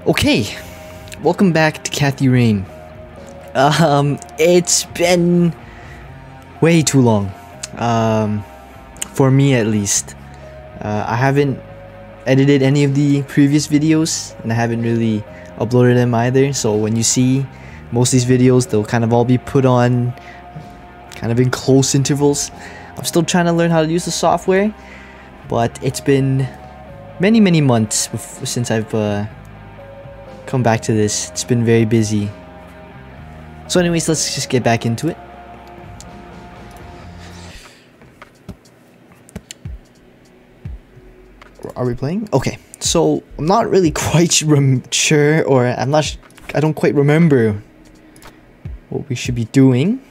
Okay, welcome back to Kathy Rain. It's been way too long, for me at least. I haven't edited any of the previous videos, and I haven't really uploaded them either, so when you see most of these videos, they'll kind of all be put on kind of in close intervals. I'm still trying to learn how to use the software, but it's been many months since I've come back to this. It's been very busy. So anyways, let's just get back into it. Are we playing? Okay, so I'm not really quite sure, or I don't quite remember what we should be doing.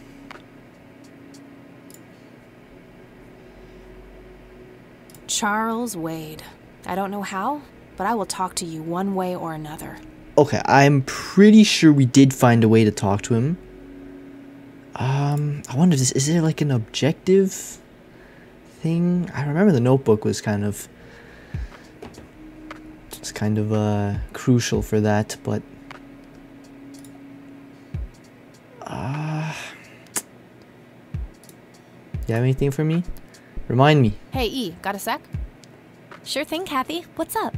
Charles Wade. I don't know how, but I will talk to you one way or another. Okay, I'm pretty sure we did find a way to talk to him. I wonder if is there like an objective thing? I remember the notebook was kind of crucial for that, but you have anything for me? Remind me. Hey, E, got a sec? Sure thing, Kathy. What's up?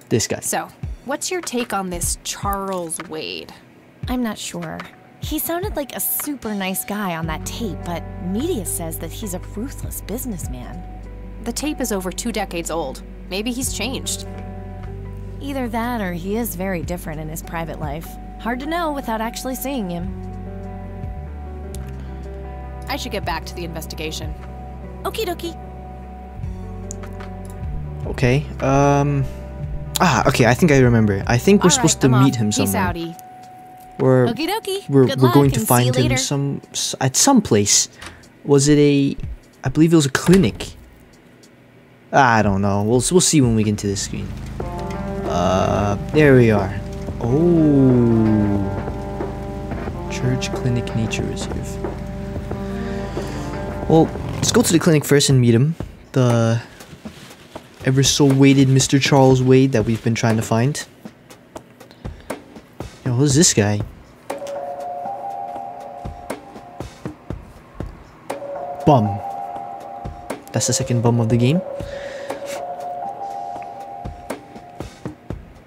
This guy. So, what's your take on this Charles Wade? I'm not sure. He sounded like a super nice guy on that tape, but media says that he's a ruthless businessman. The tape is over 2 decades old. Maybe he's changed. Either that or he is very different in his private life. Hard to know without actually seeing him. I should get back to the investigation. Okie dokie. Okay, okay, I think I remember. I think we're supposed to meet him Peace somewhere. outie. Okie dokie. We're Good luck going to and see find you him later. at some place. Was it I believe it was a clinic. I don't know. We'll see when we get into this screen. There we are. Oh, Church Clinic Nature Reserve. Well, let's go to the clinic first and meet him. The ever so weighted Mr. Charles Wade that we've been trying to find. Yo, who's this guy? Bum. That's the second bum of the game.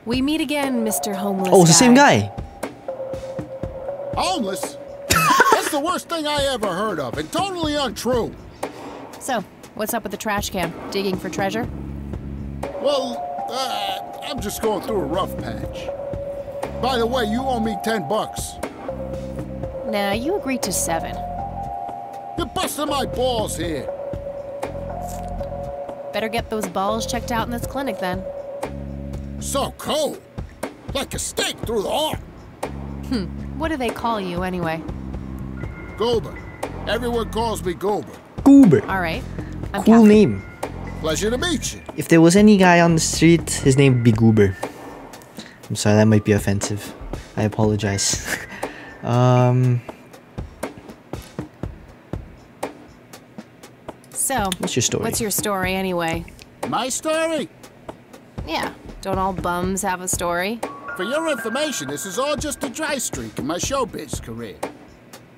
We meet again, Mr. Homeless Oh, it's the same guy. Homeless? That's the worst thing I ever heard of, and totally untrue. So, what's up with the trash can? Digging for treasure? Well, I'm just going through a rough patch. By the way, you owe me $10. Nah, you agreed to 7. You're busting my balls here. Better get those balls checked out in this clinic then. So cold. Like a stake through the heart. What do they call you anyway? Goober. Everyone calls me Goober. Goober. Alright. I'm Cool Kathy. name. Pleasure to meet you. If there was any guy on the street, his name would be Goober. I'm sorry, that might be offensive. I apologize. So, What's your story? what's your story anyway? My story? Yeah, don't all bums have a story? For your information, this is all just a dry streak in my showbiz career.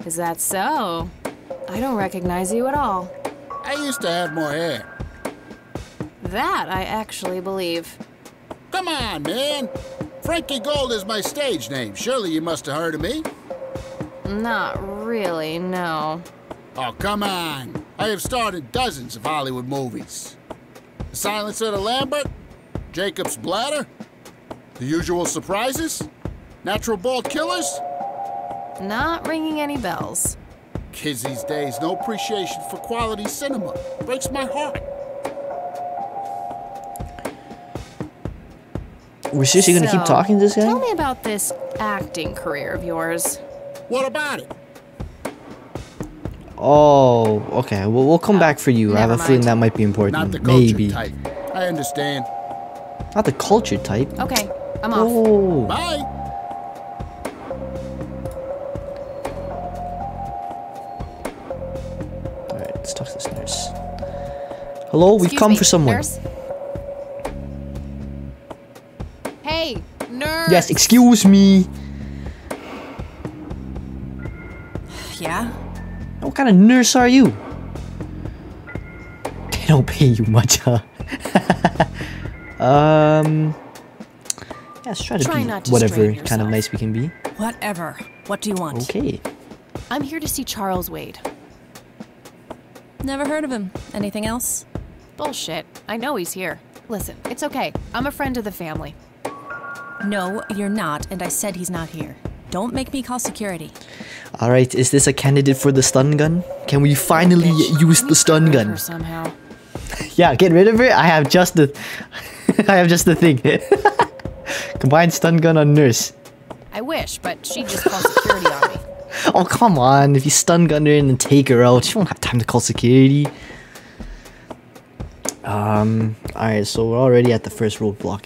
Is that so? I don't recognize you at all. I used to have more hair. That I actually believe. Come on, man. Frankie Gold is my stage name. Surely you must have heard of me. Not really, no. Oh, come on. I have starred in dozens of Hollywood movies. The Silence of the Lambert, Jacob's Bladder, The Usual Surprises, Natural Born Killers. Not ringing any bells. Kids these days, no appreciation for quality cinema. Breaks my heart. We're seriously gonna keep So, talking to this guy? Tell me about this acting career of yours. What about it? Oh, okay. Well, we'll come back for you. I have a never feeling mind. that might be important. Not the culture Maybe. type. I understand. Not the culture type. Okay, I'm off. Oh. Bye. Alright, let's talk to this nurse. Hello, we've Excuse come me, for someone. Nurse? Hey, nurse! Yes, excuse me. Yeah? What kind of nurse are you? They don't pay you much, huh? Yeah, let's try to Try be not to whatever strain kind of yourself. nice we can be. Whatever. What do you want? Okay. I'm here to see Charles Wade. Never heard of him. Anything else? Bullshit. I know he's here. Listen, it's okay. I'm a friend of the family. No, you're not, and I said he's not here. Don't make me call security. Alright, is this a candidate for the stun gun? Can we finally use the stun Get rid of gun? her somehow. Yeah, get rid of it. I have just the I have just the thing. Combined stun gun on nurse. I wish, but she just called security on me. Oh come on, if you stun gun her and then take her out, you won't have time to call security. Alright, so we're already at the first roadblock.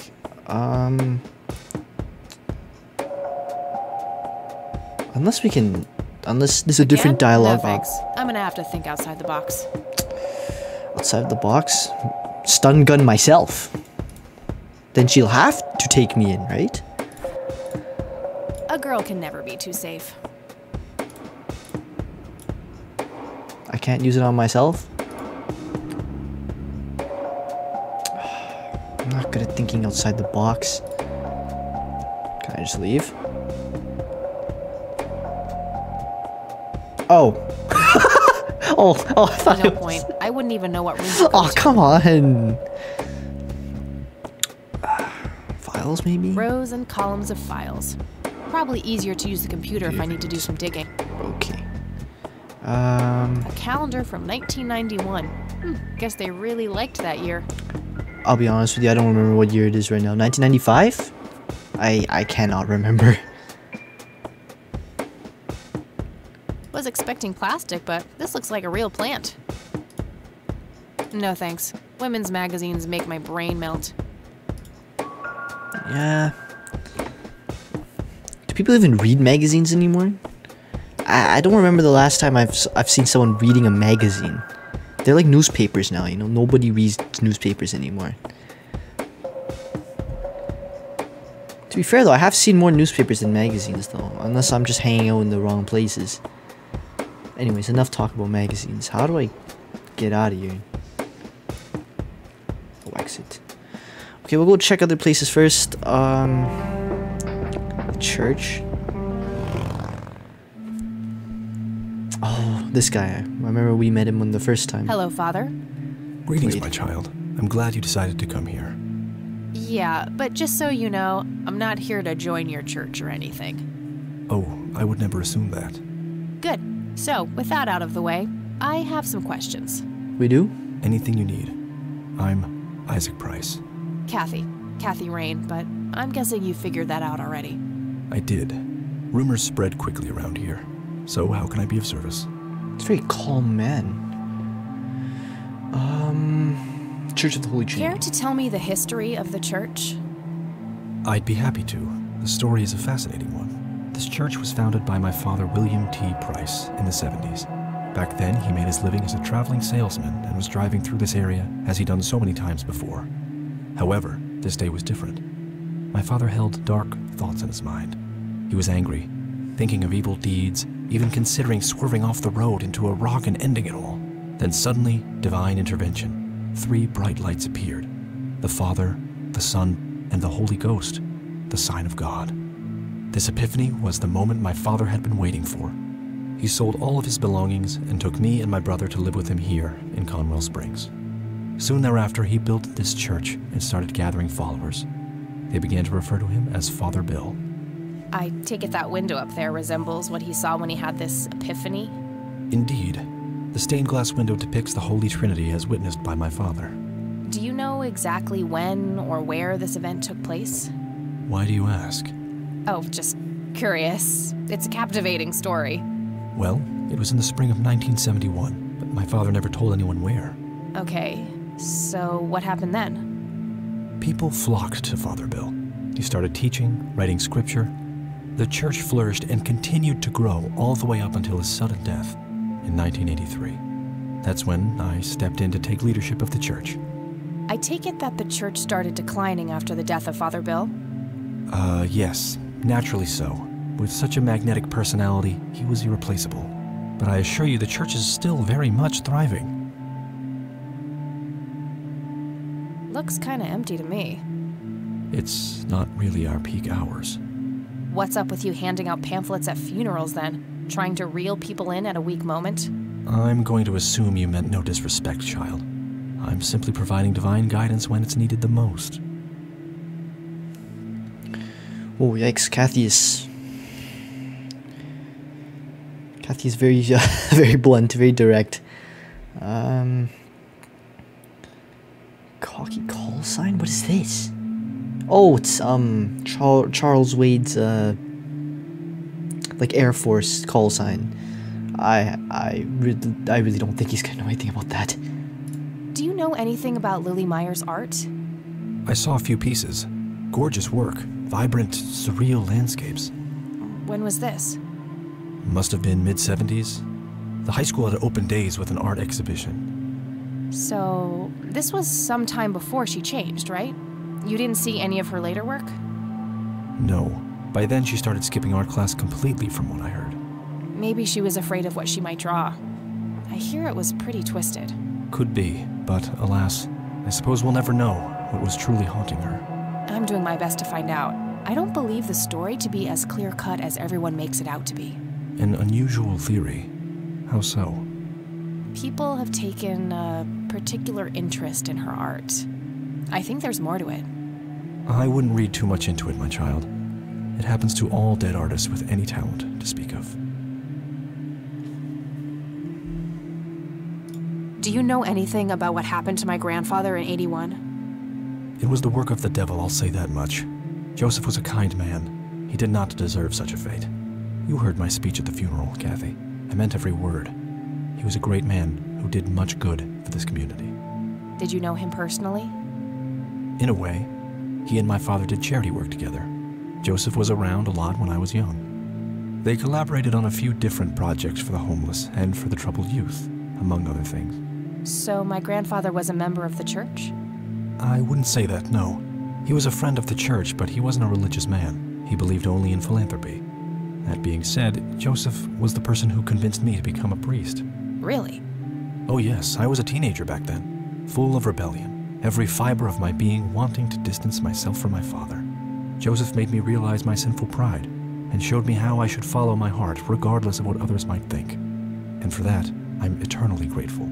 Unless there's a different Again? dialogue No, thanks. I'm gonna have to think outside the box. outside the box. Stun gun myself. Then she'll have to take me in, right? A girl can never be too safe. I can't use it on myself. I'm not good at thinking outside the box. Can I just leave? Oh. oh, I thought No it was... point. I wouldn't even know what room to go Oh, to. come on. Files, maybe? Rows and columns of files. Probably easier to use the computer if I need to do some digging. Okay. A calendar from 1991. Guess they really liked that year. I'll be honest with you, I don't remember what year it is right now. 1995? I cannot remember. Was expecting plastic, but this looks like a real plant. No thanks. Women's magazines make my brain melt. Yeah. Do people even read magazines anymore? I don't remember the last time I've seen someone reading a magazine. They're like newspapers now, you know. Nobody reads newspapers anymore. To be fair though, I have seen more newspapers than magazines though, unless I'm just hanging out in the wrong places. Anyways, enough talk about magazines. How do I get out of here? Oh, exit. Okay, we'll go check other places first. The church. Oh, this guy. I remember we met him on the first time. Hello, Father. Greetings, Wait. my child. I'm glad you decided to come here. Yeah, but just so you know, I'm not here to join your church or anything. Oh, I would never assume that. Good. So, with that out of the way, I have some questions. We do? Anything you need. I'm Isaac Price. Kathy Rain, but I'm guessing you figured that out already. I did. Rumors spread quickly around here. So how can I be of service? It's a very calm man. Church of the Holy Care Trinity. to tell me the history of the church? I'd be happy to. The story is a fascinating one. This church was founded by my father, William T. Price, in the 70s. Back then, he made his living as a traveling salesman and was driving through this area as he'd done so many times before. However, this day was different. My father held dark thoughts in his mind. He was angry, thinking of evil deeds, even considering swerving off the road into a rock and ending it all. Then suddenly, divine intervention. 3 bright lights appeared. The Father, the Son, and the Holy Ghost, the sign of God. This epiphany was the moment my father had been waiting for. He sold all of his belongings and took me and my brother to live with him here in Conwell Springs. Soon thereafter, he built this church and started gathering followers. They began to refer to him as Father Bill. I take it that window up there resembles what he saw when he had this epiphany? Indeed, the stained glass window depicts the Holy Trinity as witnessed by my father. Do you know exactly when or where this event took place? Why do you ask? Oh, just curious. It's a captivating story. Well, it was in the spring of 1971, but my father never told anyone where. Okay, so what happened then? People flocked to Father Bill. He started teaching, writing scripture. The church flourished and continued to grow all the way up until his sudden death in 1983. That's when I stepped in to take leadership of the church. I take it that the church started declining after the death of Father Bill? Yes, naturally so. With such a magnetic personality, he was irreplaceable. But I assure you the church is still very much thriving. Looks kinda empty to me. It's not really our peak hours. What's up with you handing out pamphlets at funerals then? Trying to reel people in at a weak moment? I'm going to assume you meant no disrespect, child. I'm simply providing divine guidance when it's needed the most. Oh, yikes. Kathy is very, very blunt, very direct. Cocky call sign? What is this? Oh, it's, Charles Wade's, like, Air Force call sign. I really don't think he's gonna know anything about that. Do you know anything about Lily Meyer's art? I saw a few pieces. Gorgeous work. Vibrant, surreal landscapes. When was this? Must have been mid-70s. The high school had open days with an art exhibition. So, this was some time before she changed, right? You didn't see any of her later work? No. By then she started skipping art class completely from what I heard. Maybe she was afraid of what she might draw. I hear it was pretty twisted. Could be, but alas, I suppose we'll never know what was truly haunting her. I'm doing my best to find out. I don't believe the story to be as clear-cut as everyone makes it out to be. An unusual theory. How so? People have taken a particular interest in her art. I think there's more to it. I wouldn't read too much into it, my child. It happens to all dead artists with any talent to speak of. Do you know anything about what happened to my grandfather in '81? It was the work of the devil, I'll say that much. Joseph was a kind man. He did not deserve such a fate. You heard my speech at the funeral, Kathy. I meant every word. He was a great man who did much good for this community. Did you know him personally? In a way, he and my father did charity work together. Joseph was around a lot when I was young. They collaborated on a few different projects for the homeless and for the troubled youth, among other things. So my grandfather was a member of the church? I wouldn't say that, no. He was a friend of the church, but he wasn't a religious man. He believed only in philanthropy. That being said, Joseph was the person who convinced me to become a priest. Really? Oh yes, I was a teenager back then, full of rebellion, every fiber of my being wanting to distance myself from my father. Joseph made me realize my sinful pride, and showed me how I should follow my heart regardless of what others might think. And for that, I'm eternally grateful.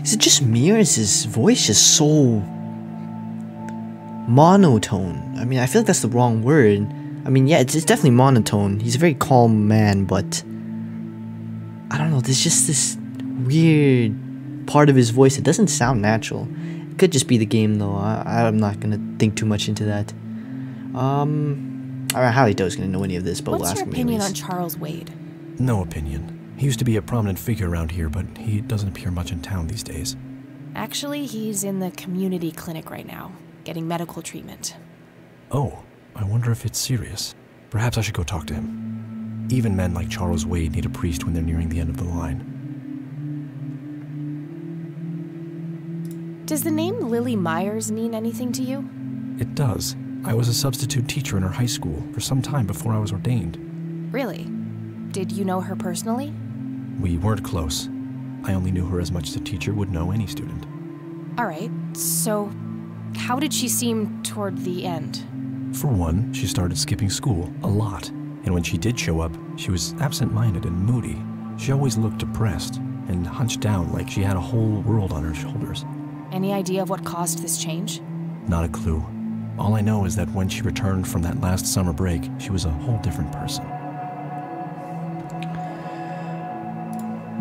Is it just me, or is his voice just so monotone? I mean, I feel like that's the wrong word. I mean, yeah, it's definitely monotone. He's a very calm man, but I don't know, there's just this weird part of his voice that doesn't sound natural. It could just be the game, though. I'm not gonna think too much into that. I highly doubt he's gonna know any of this, but we'll ask him What's your opinion anyways. on Charles Wade? No opinion. He used to be a prominent figure around here, but he doesn't appear much in town these days. Actually, he's in the community clinic right now, getting medical treatment. Oh, I wonder if it's serious. Perhaps I should go talk to him. Even men like Charles Wade need a priest when they're nearing the end of the line. Does the name Lily Myers mean anything to you? It does. I was a substitute teacher in her high school for some time before I was ordained. Really? Did you know her personally? We weren't close. I only knew her as much as a teacher would know any student. Alright, so how did she seem toward the end? For one, she started skipping school a lot. And when she did show up, she was absent-minded and moody. She always looked depressed and hunched down like she had a whole world on her shoulders. Any idea of what caused this change? Not a clue. All I know is that when she returned from that last summer break, she was a whole different person.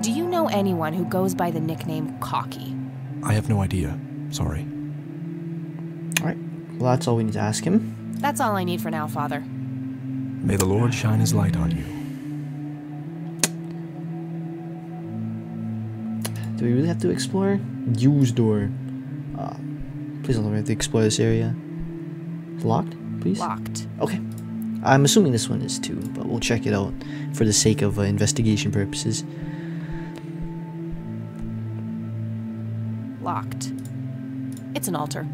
Do you know anyone who goes by the nickname Cocky? I have no idea. Sorry. Alright, well, that's all we need to ask him. That's all I need for now, Father. May the Lord shine his light on you. Do we really have to explore? Use door. Please don't let me have to explore this area. It's locked, please? Locked. Okay. I'm assuming this one is too, but we'll check it out for the sake of investigation purposes. Locked. It's an altar.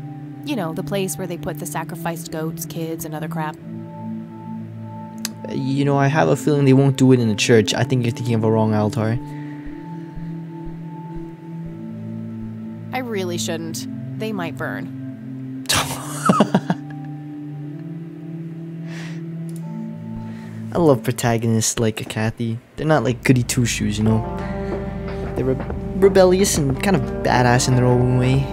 You know, the place where they put the sacrificed goats, kids, and other crap. You know, I have a feeling they won't do it in a church. I think you're thinking of a wrong altar. I really shouldn't. They might burn. I love protagonists like Kathy. They're not like goody two-shoes, you know. They're rebellious and kind of badass in their own way.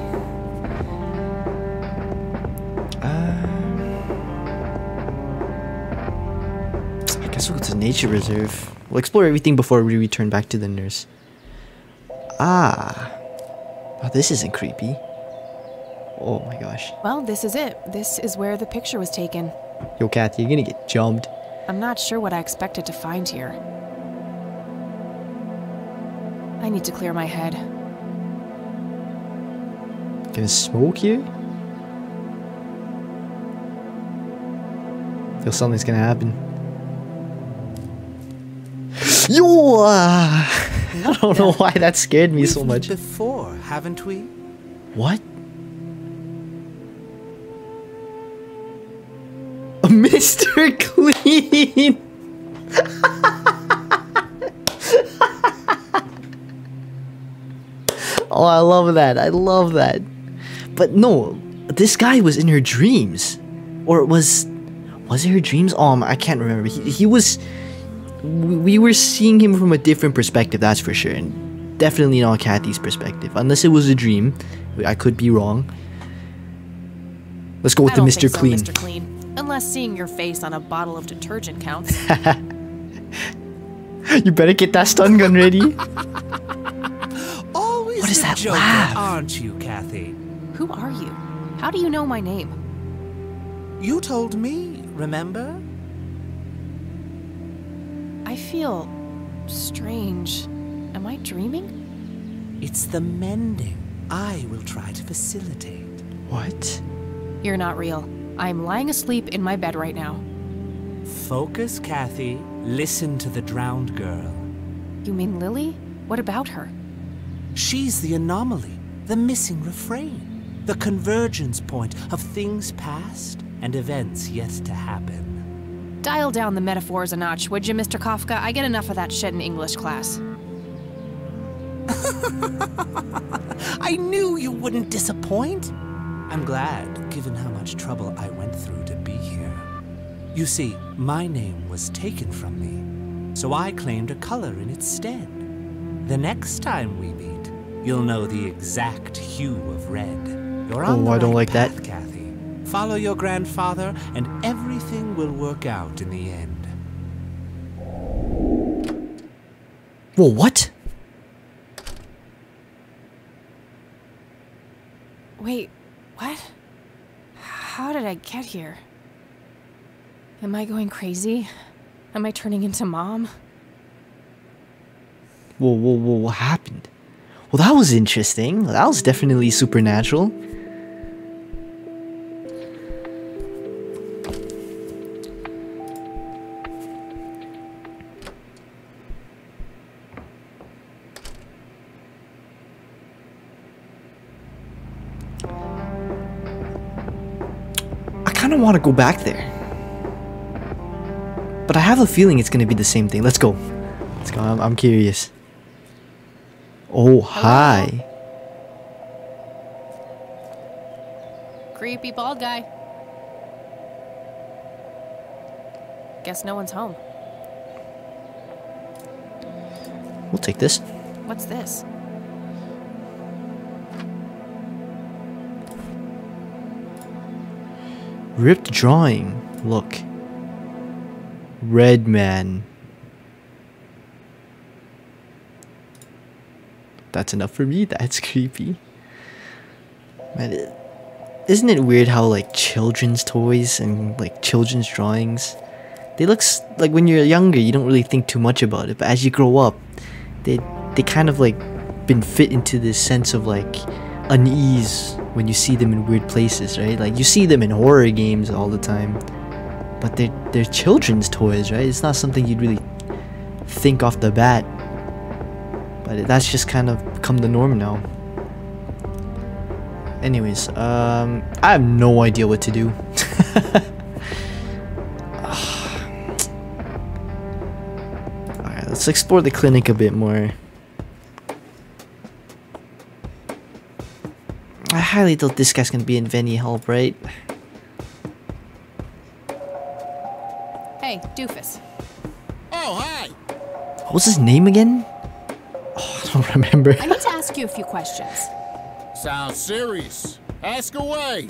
I guess we'll go to the nature reserve. We'll explore everything before we return back to the nurse. Ah. Oh, this isn't creepy. Oh my gosh. Well, this is it. This is where the picture was taken. Yo, Kathy, you're gonna get jumped. I'm not sure what I expected to find here. I need to clear my head. Gonna smoke here? Feel something's gonna happen. Yo! I don't know why that scared me so much. Before, haven't we? What? Mr. Clean! Oh, I love that. I love that. But no, this guy was in her dreams. Or was it her dreams? Oh, I can't remember. He was... We were seeing him from a different perspective, that's for sure. And definitely not Kathy's perspective. Unless it was a dream. I could be wrong. Let's go with the Mr. Clean. Mr. Clean. Unless seeing your face on a bottle of detergent counts. You better get that stun gun ready. Always What is the that joker, laugh? aren't you, Kathy? Who are you? How do you know my name? You told me, remember? I feel strange. Am I dreaming? It's the mending I will try to facilitate. What? You're not real. I'm lying asleep in my bed right now. Focus, Kathy. Listen to the drowned girl. You mean Lily? What about her? She's the anomaly, the missing refrain, the convergence point of things past and events yet to happen. Dial down the metaphors a notch, would you, Mr. Kafka? I get enough of that shit in English class. I knew you wouldn't disappoint. I'm glad, given how much trouble I went through to be here. You see, my name was taken from me, so I claimed a color in its stead. The next time we meet, you'll know the exact hue of red. You're on the I don't right like path, that. Kathy. Follow your grandfather, and everything will work out in the end. Whoa, what? Wait, what? How did I get here? Am I going crazy? Am I turning into Mom? Whoa, what happened? Well, that was interesting. That was definitely supernatural. I kind of want to go back there. But I have a feeling it's going to be the same thing. Let's go. Let's go. I'm curious. Oh, hi. Creepy bald guy. Guess no one's home. We'll take this. What's this? Ripped drawing. Look. Red man. That's enough for me. That's creepy. Man, isn't it weird how like children's toys and like children's drawings, they look like when you're younger you don't really think too much about it, but as you grow up, they kind of like been fit into this sense of like unease when you see them in weird places, right? Like you see them in horror games all the time, but they're children's toys, right? It's not something you'd really think off the bat, but that's just kind of become the norm now. Anyways, I have no idea what to do. Alright, let's explore the clinic a bit more. I highly doubt this guy's gonna be of any help, right? Hey, doofus. Oh, hi! What was his name again? Oh, I don't remember. I need to ask you a few questions. Sounds serious. Ask away.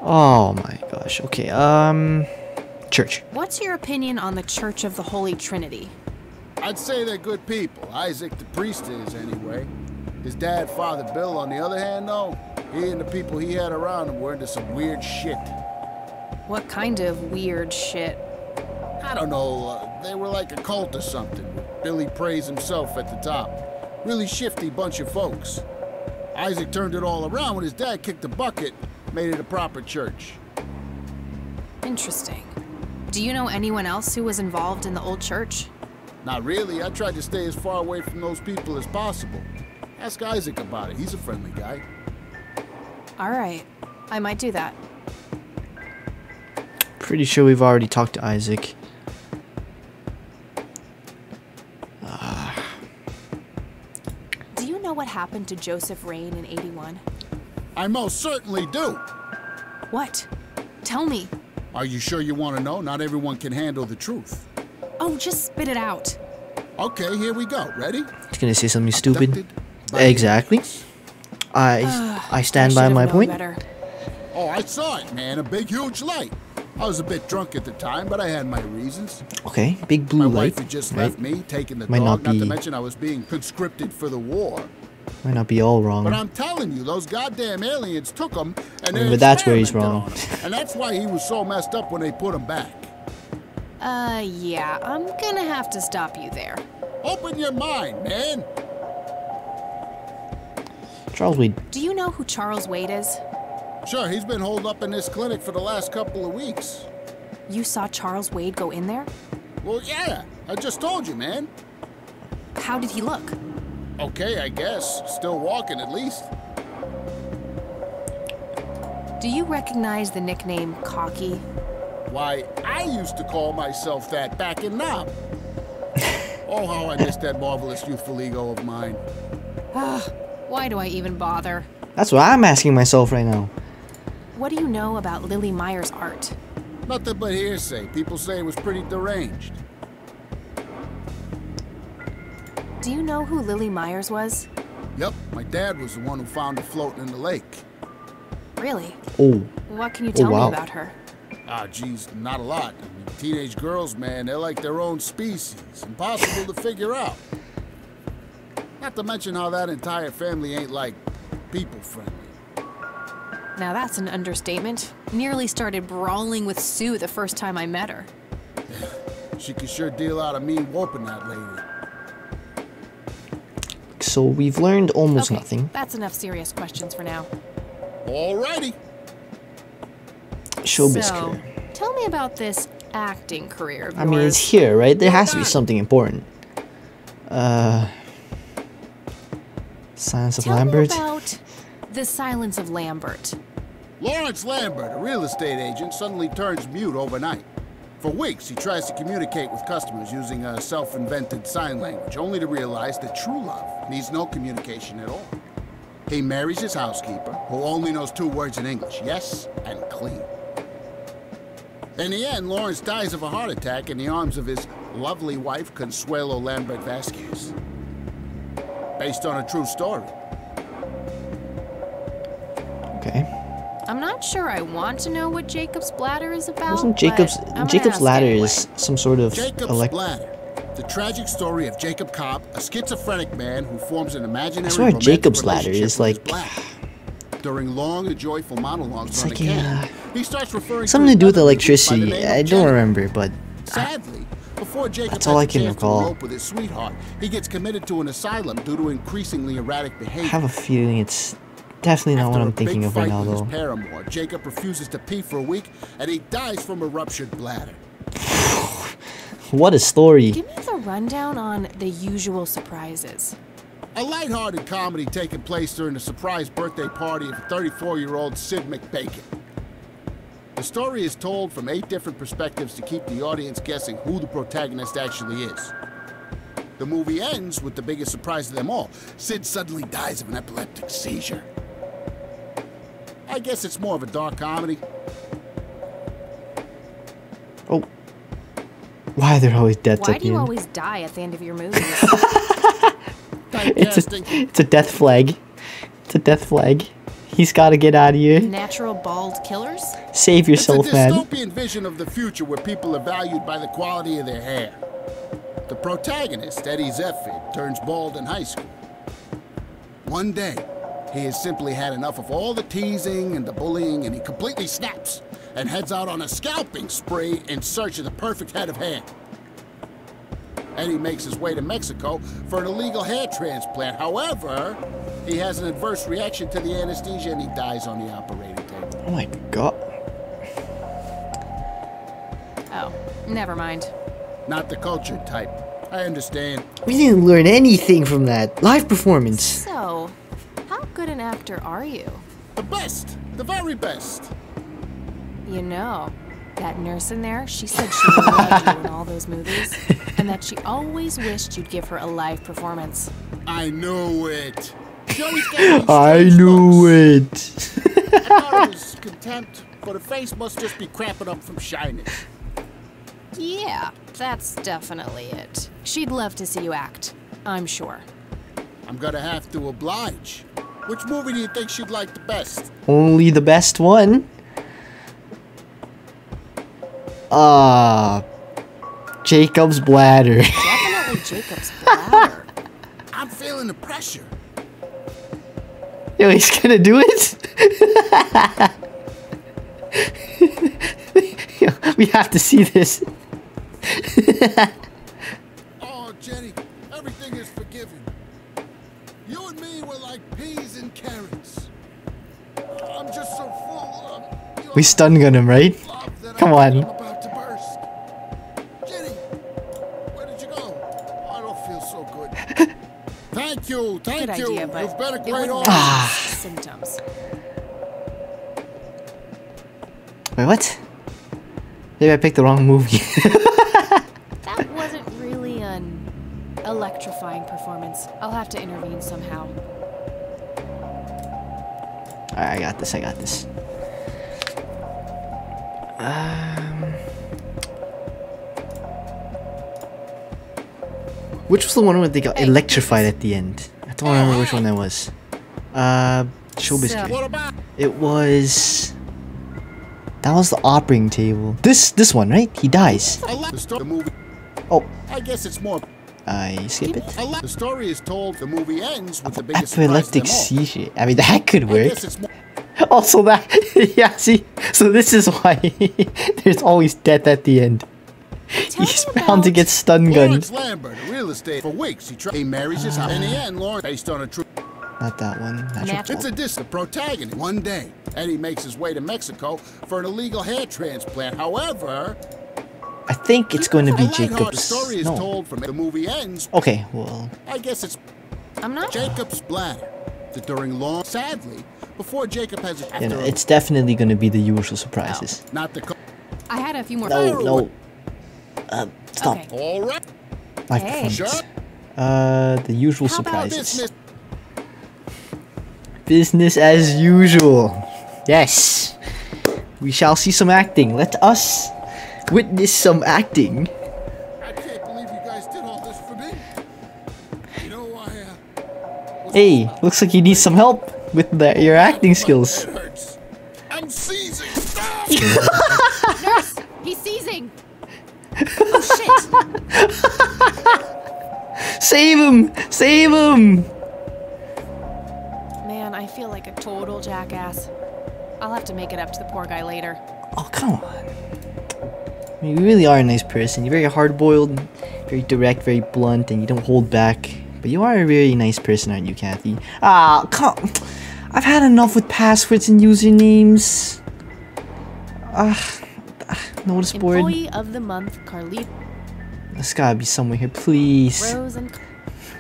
Oh my gosh. Okay. Church. What's your opinion on the Church of the Holy Trinity? I'd say they're good people. Isaac the priest is, anyway. His dad, Father Bill, on the other hand, though, he and the people he had around him were into some weird shit. What kind of weird shit? I don't know, they were like a cult or something, with Billy Praise himself at the top. Really shifty bunch of folks. Isaac turned it all around when his dad kicked the bucket, made it a proper church. Interesting. Do you know anyone else who was involved in the old church? Not really, I tried to stay as far away from those people as possible. Ask Isaac about it, he's a friendly guy. Alright, I might do that. Pretty sure we've already talked to Isaac. Do you know what happened to Joseph Rain in '81? I most certainly do. What? Tell me. Are you sure you want to know? Not everyone can handle the truth. Oh, just spit it out. Okay, here we go. Ready? He's gonna say something stupid. Abducted by Exactly. aliens. I stand by should've my known point. better. Oh, I saw it, man. A big, huge light. I was a bit drunk at the time, but I had my reasons. Okay, big My blue wife light. had just Right? left me, taking the Might dog, not not to be- mention I was being conscripted for the war. Might not be all wrong. But I'm telling you, those goddamn aliens took him and I mean, they but that's where he's experimented wrong. on him. And that's why he was so messed up when they put him back. Yeah, I'm gonna have to stop you there. Open your mind, man. Charles Wade. Do you know who Charles Wade is? Sure, he's been holed up in this clinic for the last couple of weeks. You saw Charles Wade go in there? Well, yeah, I just told you, man. How did he look? Okay, I guess. Still walking, at least. Do you recognize the nickname Cocky? Why, I used to call myself that back in Nam. Oh, how I miss that marvelous youthful ego of mine. Why do I even bother? That's what I'm asking myself right now. What do you know about Lily Meyer's art? Nothing but hearsay. People say it was pretty deranged. Do you know who Lily Myers was? Yep, my dad was the one who found her floating in the lake. Really? Oh, What can you tell wow. me about her? Ah, geez, not a lot. I mean, teenage girls, man, they're like their own species. Impossible to figure out. Not to mention how that entire family ain't, like, people-friendly. Now that's an understatement. Nearly started brawling with Sue the first time I met her. She could sure deal out a mean whooping, that lady. so we've learned almost Okay, nothing. that's enough serious questions for now. Alrighty. Showbiz So, career. tell me about this acting career of I mean, it's yours. here, right? There has to be something important. Silence of Tell Lambert. me about The Silence of Lambert. Lawrence Lambert, a real estate agent, suddenly turns mute overnight. For weeks, he tries to communicate with customers using a self-invented sign language, only to realize that true love needs no communication at all. He marries his housekeeper, who only knows 2 words in English, yes and clean. In the end, Lawrence dies of a heart attack in the arms of his lovely wife, Consuelo Lambert Vasquez. Based on a true story. Okay. I'm not sure I want to know what Jacob's Bladder is about. Wasn't Jacob's but I'm gonna Jacob's ask ladder anyway. is some sort of Jacob's Bladder. The tragic story of Jacob Cobb, a schizophrenic man who forms an imaginary I swear romantic Jacob's ladder relationship is with his like- bladder. During long and joyful monologues It's on like the a, can, he starts referring something to do with another by the electricity. name of I don't Jenny. remember, but Sadly, before Jacob That's all has I a can chance recall. to elope with his sweetheart, he gets committed to an asylum due to increasingly erratic I behavior. have a feeling it's definitely not what After I'm a thinking big of right fight now, with though. his paramour, Jacob refuses to pee for a week, and he dies from a ruptured bladder. What a story! Give me the rundown on The Usual Surprises. A lighthearted comedy taking place during the surprise birthday party of 34-year-old Sid McBacon. The story is told from 8 different perspectives to keep the audience guessing who the protagonist actually is. The movie ends with the biggest surprise of them all. Sid suddenly dies of an epileptic seizure. I guess it's more of a dark comedy. Oh. Why are there always deaths Why at do the you end? always die at the end of your movies? It's a death flag. It's a death flag. He's got to get out of here. Natural bald killers? Save yourself, it's a man. dystopian vision of the future where people are valued by the quality of their hair. The protagonist, Eddie Zephyr, turns bald in high school. One day, he has simply had enough of all the teasing and the bullying, and he completely snaps and heads out on a scalping spree in search of the perfect head of hair. Eddie makes his way to Mexico for an illegal hair transplant. However, he has an adverse reaction to the anesthesia and he dies on the operating table. Oh my god. Oh, never mind. Not the cultured type. I understand. We didn't learn anything from that. Live performance. So, how good an actor are you? The best. The very best. You know, that nurse in there, she said she loved you in all those movies, and that she always wished you'd give her a live performance. I knew it. She always gave me I strange knew looks. it. I thought it was contempt, but her face must just be cramping up from shyness. Yeah, that's definitely it. She'd love to see you act, I'm sure. I'm gonna have to oblige. Which movie do you think she'd like the best? Only the best one. Jacob's bladder. Definitely Jacob's bladder. I'm feeling the pressure. Yo, he's gonna do it? Yo, we have to see this. Oh, Jenny, everything is forgiven. You and me were like peas and carrots. I'm just so full. We stun gun him, right? Come on. I'm about to burst. Jenny, where did you go? I don't feel so good. Thank you, Good thank you. idea, but You've been a it great wouldn't audience. help symptoms. Wait, what? Maybe I picked the wrong movie. That wasn't really an electrifying performance. I'll have to intervene somehow. Alright, I got this, I got this. Which was the one where they got electrified at the end? I don't remember which one that was. Showbiz. So- What about? It was... That was the operating table. This one, right? He dies. The movie. Oh, I guess it's more. I skip it. The story is told. The movie ends with the biggest surprise of Epileptic them all. seizure. I mean, that could I work. guess it's more. Also that... yeah, see? So this is why there's always death at the end. Tell He's me bound to about- get stun gunned. Lawrence Lambert, real estate for weeks. He marries his house. In the end, Lawrence, based on a true. Not that one. Natural. It's a the protagonist. One day, Eddie makes his way to Mexico for an illegal hair transplant. However, I think it's going to be a lighthearted Jacob's... story is No. told from the movie ends. Okay, well... I guess it's I'm not. Jacob's bladder. That during long, sadly, before Jacob has a You know, it's definitely going to be the usual surprises. not the. I had a few more. No, no. Stop. Okay. All right. Live Hey. performance. Sure. The usual How about surprises. Business as usual. Yes. We shall see some acting. Let us witness some acting. I can't believe you guys did all this for me. You know, was Hey, looks like you need some help with your acting skills. It hurts. I'm seizing. Nurse, he's seizing. Oh shit! Save him! Save him! Man, I feel like a total jackass. I'll have to make it up to the poor guy later. Oh, come on. I mean, you really are a nice person. You're very hard-boiled, very direct, very blunt, and you don't hold back. But you are a very nice person, aren't you, Kathy? Ah, come. I've had enough with passwords and usernames. Notice board. Employee of the month, Carlito There's gotta be somewhere here, please. Rose and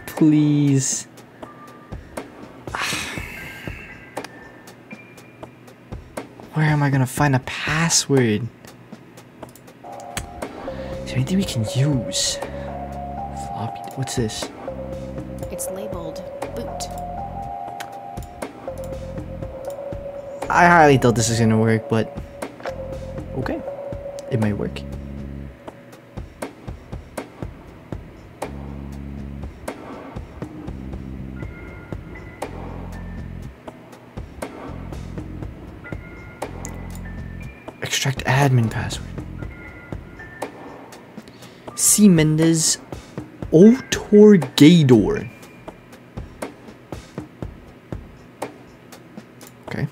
Please. Where am I gonna find a password? Is there anything we can use? Floppy. What's this? It's labeled boot. I highly doubt this is gonna work, but okay, it might work. Extract admin password. C. Mendez Otorgador. Okay.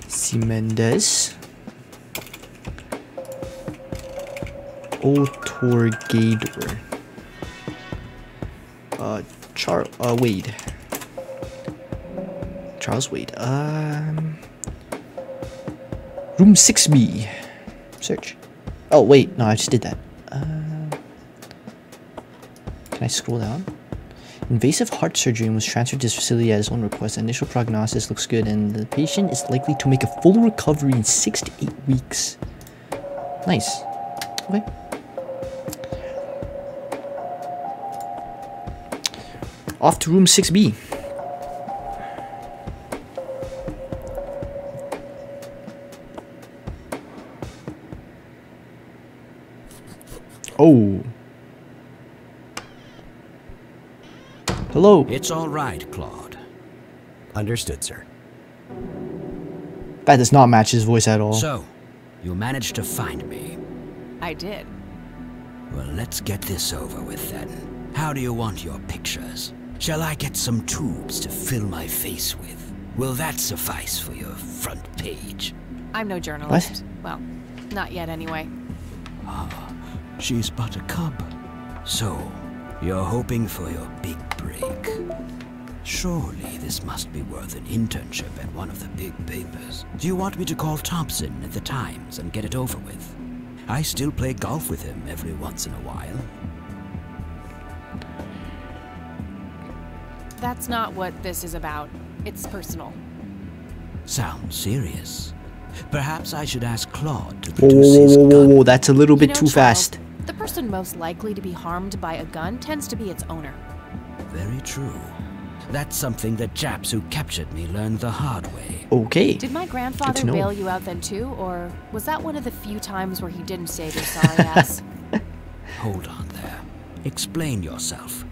C. Mendez Otorgador. Wade. Charles Wade. Room 6B. Search. Oh, wait. No, I just did that. Can I scroll down? Invasive heart surgery and was transferred to this facility at his own request. Initial prognosis looks good, and the patient is likely to make a full recovery in 6 to 8 weeks. Nice. Okay. Off to room 6B. Oh. Hello. It's all right, Claude. Understood, sir. That does not match his voice at all. So, you managed to find me. I did. Well, let's get this over with then. How do you want your pictures? Shall I get some tubes to fill my face with? Will that suffice for your front page? I'm no journalist. Well, not yet anyway. She's but a cub. So, you're hoping for your big break. Surely this must be worth an internship at one of the big papers. Do you want me to call Thompson at the Times and get it over with? I still play golf with him every once in a while. That's not what this is about. It's personal. Sounds serious. Perhaps I should ask Claude to Whoa, produce his gun. whoa, that's a little bit too Charles, fast. The person most likely to be harmed by a gun tends to be its owner. Very true. That's something that chaps who captured me learned the hard way. Okay. Did my Good grandfather to know. bail you out then too, or was that one of the few times where he didn't save your sorry ass? Hold on there. Explain yourself.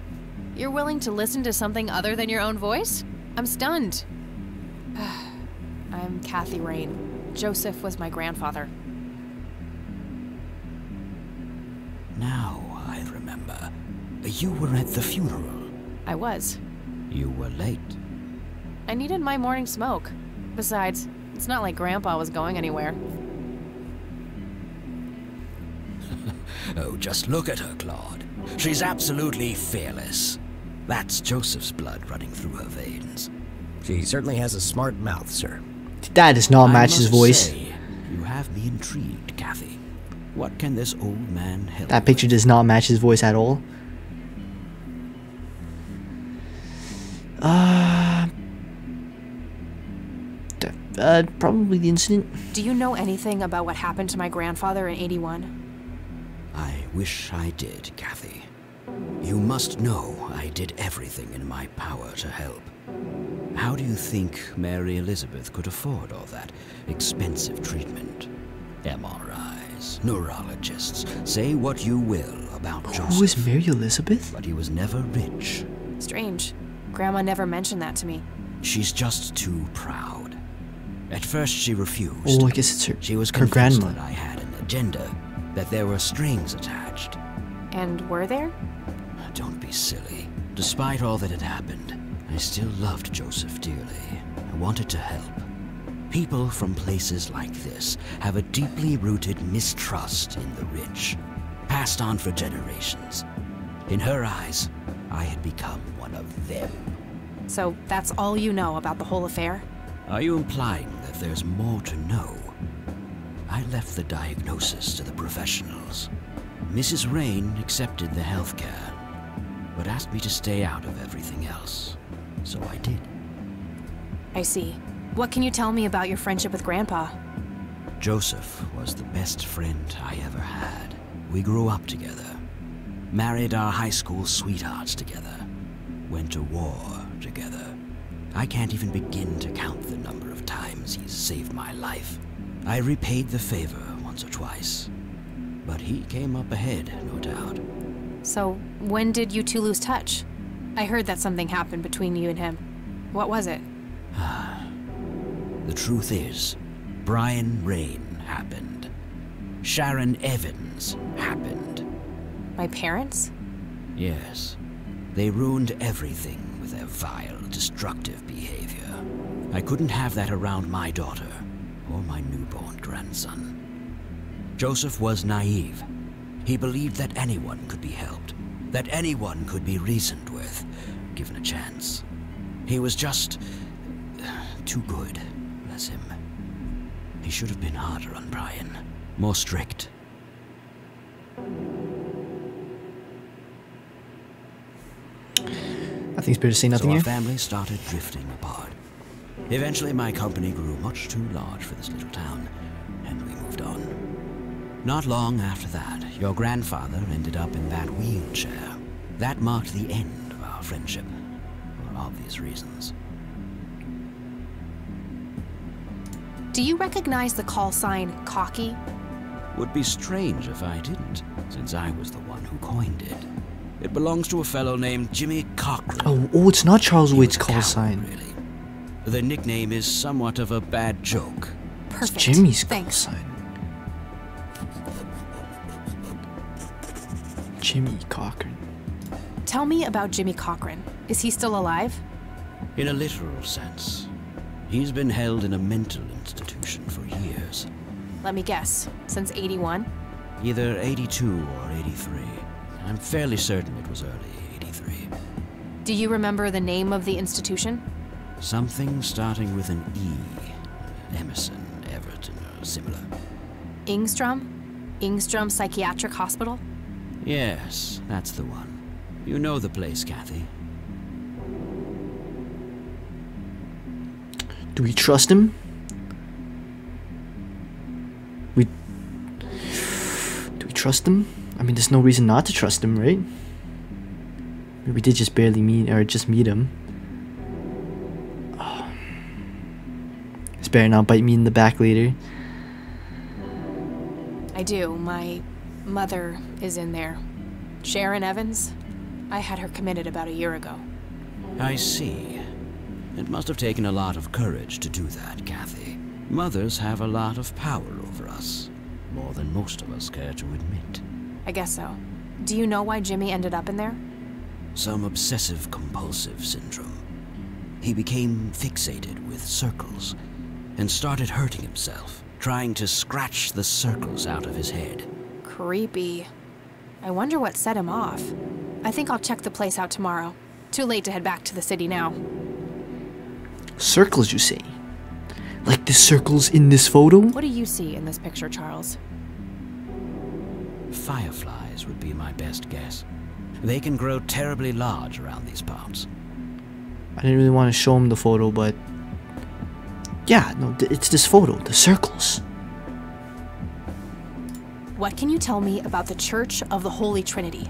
You're willing to listen to something other than your own voice? I'm stunned. I'm Kathy Rain. Joseph was my grandfather. Now I remember. You were at the funeral. I was. You were late. I needed my morning smoke. Besides, it's not like Grandpa was going anywhere. Oh, just look at her, Claude. She's absolutely fearless. That's Joseph's blood running through her veins. She certainly has a smart mouth, sir. That does not match his I must voice. say, you have me intrigued, Kathy. What can this old man help That picture with? does not match his voice at all. Probably the incident. Do you know anything about what happened to my grandfather in '81? I wish I did, Kathy. You must know I did everything in my power to help. How do you think Mary Elizabeth could afford all that expensive treatment? MRIs, neurologists, say what you will about Joseph. Who is Mary Elizabeth? But he was never rich. Strange. Grandma never mentioned that to me. She's just too proud. At first she refused. Oh, I guess it's her, She was her convinced grandma. that I had an agenda, that there were strings attached. And were there? Don't be silly. Despite all that had happened, I still loved Joseph dearly. I wanted to help. People from places like this have a deeply rooted mistrust in the rich, passed on for generations. In her eyes, I had become one of them. So that's all you know about the whole affair? Are you implying that there's more to know? I left the diagnosis to the professionals. Mrs. Rain accepted the health care, but asked me to stay out of everything else. So I did. I see. What can you tell me about your friendship with Grandpa? Joseph was the best friend I ever had. We grew up together, married our high school sweethearts together, went to war together. I can't even begin to count the number of times he's saved my life. I repaid the favor once or twice, but he came up ahead, no doubt. So, when did you two lose touch? I heard that something happened between you and him. What was it? The truth is, Brian Rain happened. Sharon Evans happened. My parents? Yes. They ruined everything with their vile, destructive behavior. I couldn't have that around my daughter or my newborn grandson. Joseph was naive. He believed that anyone could be helped, that anyone could be reasoned with, given a chance. He was just too good, bless him. He should have been harder on Brian, more strict. I think it's better to say nothing So our here. family started drifting apart. Eventually, my company grew much too large for this little town, and we moved on. Not long after that, your grandfather ended up in that wheelchair. That marked the end of our friendship, for obvious reasons. Do you recognize the call sign Cocky? Would be strange if I didn't, since I was the one who coined it. It belongs to a fellow named Jimmy Cochran. Oh, it's not Charles He was Wade's a call coward, sign. really. The nickname is somewhat of a bad joke. Perfect. Jimmy's call Thanks. sign. Jimmy Cochran. Tell me about Jimmy Cochran. Is he still alive? In a literal sense, he's been held in a mental institution for years. Let me guess. Since 81? Either 82 or 83. I'm fairly certain it was early 83. Do you remember the name of the institution? Something starting with an E. Emerson, Everton, or similar. Ingstrom? Ingstrom Psychiatric Hospital? Yes, that's the one. You know the place, Kathy. Do we trust him? Do we trust him? I mean, there's no reason not to trust him, right? We did just barely meet, or just meet him. Oh. This better not bite me in the back later. I do. My mother is in there. Sharon Evans? I had her committed about a year ago. I see. It must have taken a lot of courage to do that, Kathy. Mothers have a lot of power over us. More than most of us care to admit. I guess so. Do you know why Jimmy ended up in there? Some obsessive-compulsive syndrome. He became fixated with circles and started hurting himself, trying to scratch the circles out of his head. Creepy. I wonder what set him off. I think I'll check the place out tomorrow. Too late to head back to the city now. Circles, you say? Like the circles in this photo? What do you see in this picture, Charles? Fireflies would be my best guess. They can grow terribly large around these parts. I didn't really want to show him the photo, but... yeah, no, it's this photo, the circles. What can you tell me about the Church of the Holy Trinity?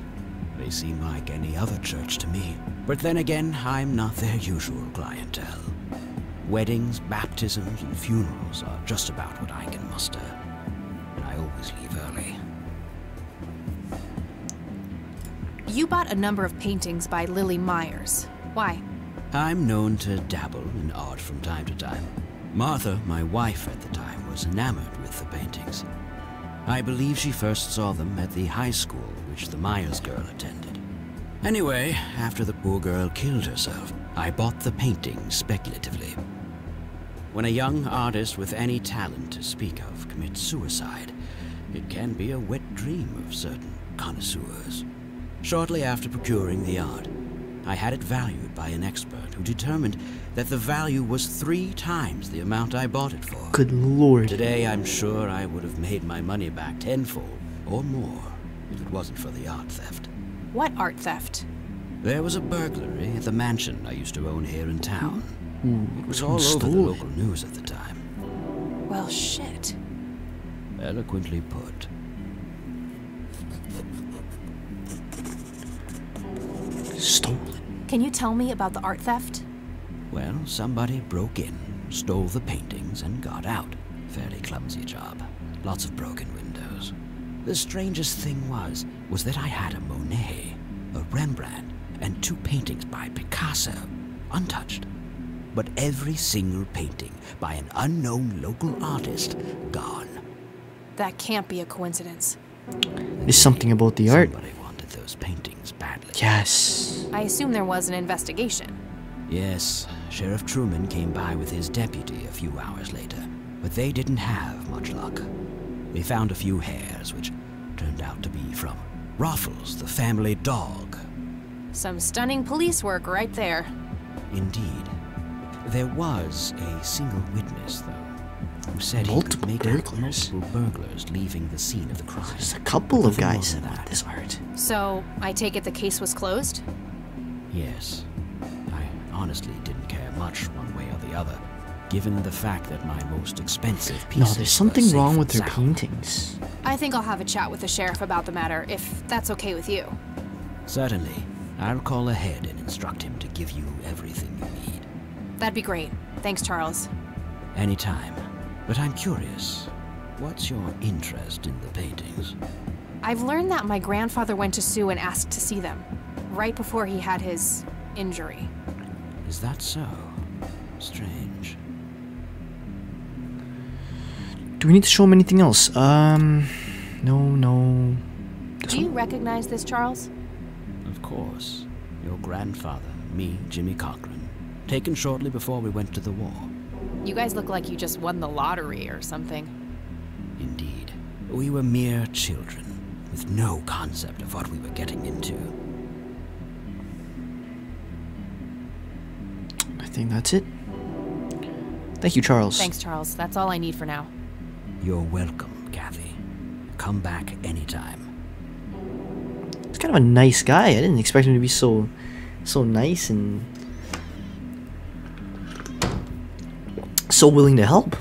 They seem like any other church to me. But then again, I'm not their usual clientele. Weddings, baptisms, and funerals are just about what I can muster. And I always leave early. You bought a number of paintings by Lily Myers. Why? I'm known to dabble in art from time to time. Martha, my wife at the time, was enamored with the paintings. I believe she first saw them at the high school which the Myers girl attended. Anyway, after the poor girl killed herself, I bought the paintings speculatively. When a young artist with any talent to speak of commits suicide, it can be a wet dream of certain connoisseurs. Shortly after procuring the art, I had it valued by an expert who determined that the value was 3 times the amount I bought it for. Good lord. Today, I'm sure I would have made my money back tenfold or more. if it wasn't for the art theft. What art theft? There was a burglary at the mansion I used to own here in town. It was all someone over the stole it. local news at the time. Well, shit. Eloquently put. Stolen. Can you tell me about the art theft? Well, somebody broke in, stole the paintings, and got out. Fairly clumsy job. Lots of broken windows. The strangest thing was that I had a Monet, a Rembrandt, and 2 paintings by Picasso, untouched. But every single painting by an unknown local artist, gone. That can't be a coincidence. There's something about the art. Somebody wanted those paintings badly. Yes. I assume there was an investigation. Yes, Sheriff Truman came by with his deputy a few hours later, but they didn't have much luck. They found a few hairs, which turned out to be from Ruffles, the family dog. Some stunning police work right there. Indeed. There was a single witness, though, who said he could Multiple make out burglars? multiple burglars leaving the scene of the crime. There's a couple of Nothing more guys than with that. this art. So, I take it the case was closed? Yes. I honestly didn't care much one way or the other, given the fact that my most expensive No, pieces there's were something safe wrong and with their sound. paintings. I think I'll have a chat with the sheriff about the matter, if that's okay with you. Certainly. I'll call ahead and instruct him to give you everything you need. That'd be great. Thanks, Charles. Anytime. But I'm curious, what's your interest in the paintings? I've learned that my grandfather went to Sue and asked to see them, right before he had his injury. Is that so? Strange. Do we need to show him anything else? No. Do you recognize this, Charles? Of course. Your grandfather, me, Jimmy Cochran, taken shortly before we went to the war. You guys look like you just won the lottery or something. Indeed. We were mere children, with no concept of what we were getting into. I think that's it. Thank you, Charles. Thanks, Charles. That's all I need for now. You're welcome, Kathy. Come back anytime. He's kind of a nice guy. I didn't expect him to be so nice and so willing to help.